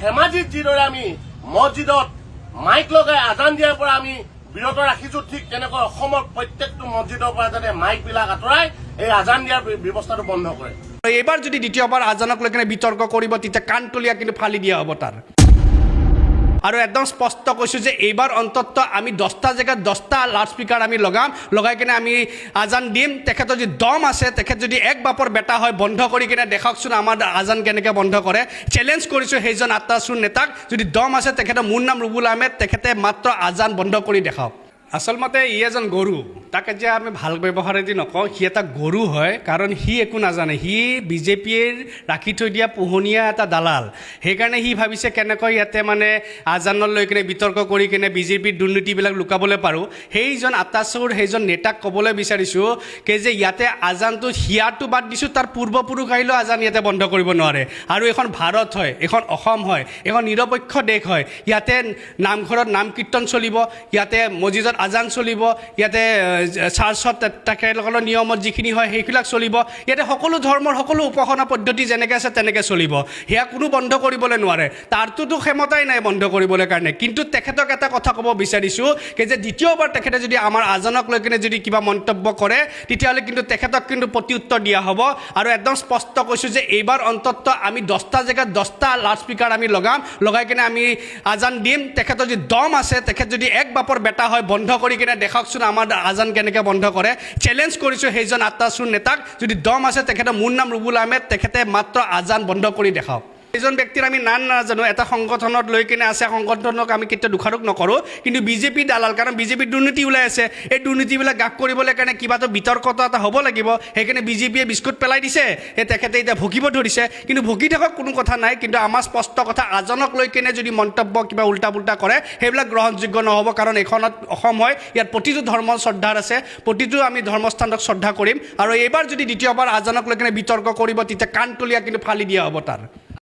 ধেমাজিত যিদৰে আমি মছজিদত মাইক লগাই আজান দিয়াৰ পৰা আমি বিৰত ৰাখিছো, ঠিক তেনেকৈ অসমৰ প্ৰত্যেকটো মছজিদৰ পৰা যাতে মাইকবিলাক আঁতৰাই এই আজান দিয়াৰ ব্যৱস্থাটো বন্ধ কৰে। এইবাৰ যদি দ্বিতীয়বাৰ আজানক লৈ কিনে বিতৰ্ক কৰিব তেতিয়া কাণতলীয়া কিন্তু ফালি দিয়া হ'ব তাৰ। আৰু একদম স্পষ্ট কৈছোঁ যে এইবাৰ অন্তত আমি 10টা জেগাত 10টা লাউড স্পীকাৰ আমি লগাই কিনে আমি আজান দিম। তেখেতৰ যদি দম আছে, তেখেত যদি এক বাপৰ বেটা হয়, বন্ধ কৰি কিনে দেখাওকচোন আমাৰ আজান কেনেকৈ বন্ধ কৰে। চেলেঞ্জ কৰিছোঁ সেইজন আত্মাচুৰ নেতাক, যদি দম আছে তেখেতৰ মোৰ নাম ৰুবুল আহমেদ, তেখেতে মাত্ৰ আজান বন্ধ কৰি দেখাওক। আচলতে ই এজন গৰু, তাক এতিয়া আমি ভাল ব্যৱহাৰেদি নকওঁ, সি এটা গৰু হয়, কাৰণ সি একো নাজানে। সি বিজেপিৰ ৰাখি থৈ দিয়া পোহনীয়া এটা দালাল। সেইকাৰণে সি ভাবিছে কেনেকৈ ইয়াতে মানে আজানক লৈ কিনে বিতৰ্ক কৰি কিনে বিজেপিৰ দুৰ্নীতিবিলাক লুকাবলৈ পাৰোঁ। সেইজন আতাচুৰ সেইজন নেতাক ক'বলৈ বিচাৰিছোঁ যে ইয়াতে আজানটো হিয়াটো বাদ দিছোঁ, তাৰ পূৰ্বপুৰুষ আহিলেও আজান ইয়াতে বন্ধ কৰিব নোৱাৰে। আৰু এখন ভাৰত হয়, এখন অসম হয়, এখন নিৰপেক্ষ দেশ হয়। ইয়াতে নামঘৰত নাম কীৰ্তন চলিব, ইয়াতে মছজিদত আজান চলিব, ইয়াতে চাৰ্চত তেখেতসকলৰ নিয়মত যিখিনি হয় সেইবিলাক চলিব। ইয়াতে সকলো ধৰ্মৰ সকলো উপাসনা পদ্ধতি যেনেকৈ আছে তেনেকৈ চলিব। সেয়া কোনো বন্ধ কৰিবলৈ নোৱাৰে, তাৰটোতো ক্ষমতাই নাই বন্ধ কৰিবলৈ কাৰণে। কিন্তু তেখেতক এটা কথা ক'ব বিচাৰিছোঁ যে দ্বিতীয়বাৰ তেখেতে যদি আমাৰ আজানক লৈ কিনে যদি কিবা মন্তব্য কৰে তেতিয়াহ'লে কিন্তু তেখেতক কিন্তু প্ৰত্যুত্তৰ দিয়া হ'ব। আৰু একদম স্পষ্ট কৈছোঁ যে এইবাৰ অন্তত আমি 10টা জেগাত 10টা লাউড স্পীকাৰ আমি লগাই কিনে আমি আজান দিম। তেখেতৰ যদি দম আছে, তেখেত যদি এক বাপৰ বেটা হয়, বন্ধ কৰি কিনে দেখাওকচোন আমাৰ আজান কেনেকৈ বন্ধ কৰে। চেলেঞ্জ কৰিছোঁ সেইজন আত্মাচুৰ নেতাক, যদি দম আছে তেখেতৰ মোৰ নাম ৰুবুল আহমেদ, তেখেতে মাত্ৰ আজান বন্ধ কৰি দেখাওক। এইজন ব্যক্তিৰ আমি নাজানো, এটা সংগঠনত লৈ কিনে আছে, সংগঠনক আমি কেতিয়াও দোষাৰোপ নকৰোঁ, কিন্তু বিজেপি দালাল, কাৰণ বিজেপিৰ দুৰ্নীতি ওলাই আছে। এই দুৰ্নীতিবিলাক গাপ কৰিবলৈ কাৰণে কিবাটো বিতৰ্কতা এটা হ'ব লাগিব। সেইকাৰণে বিজেপিয়ে বিস্কুট পেলাই দিছে, তেখেতে এতিয়া ভুকিব ধৰিছে। কিন্তু ভুকি থাকক, কোনো কথা নাই, কিন্তু আমাৰ স্পষ্ট কথা, আজানক লৈ কিনে যদি মন্তব্য কিবা উল্টা পুল্টা কৰে সেইবিলাক গ্ৰহণযোগ্য নহ'ব। কাৰণ এইখনত অসম হয়, ইয়াত প্ৰতিটো ধৰ্মৰ শ্ৰদ্ধাৰ আছে, প্ৰতিটো আমি ধৰ্মস্থানক শ্ৰদ্ধা কৰিম। আৰু এইবাৰ যদি দ্বিতীয়বাৰ আজানক লৈ কিনে বিতৰ্ক কৰিব তেতিয়া কাণতলীয়া কিন্তু ফালি দিয়া হ'ব তাৰ।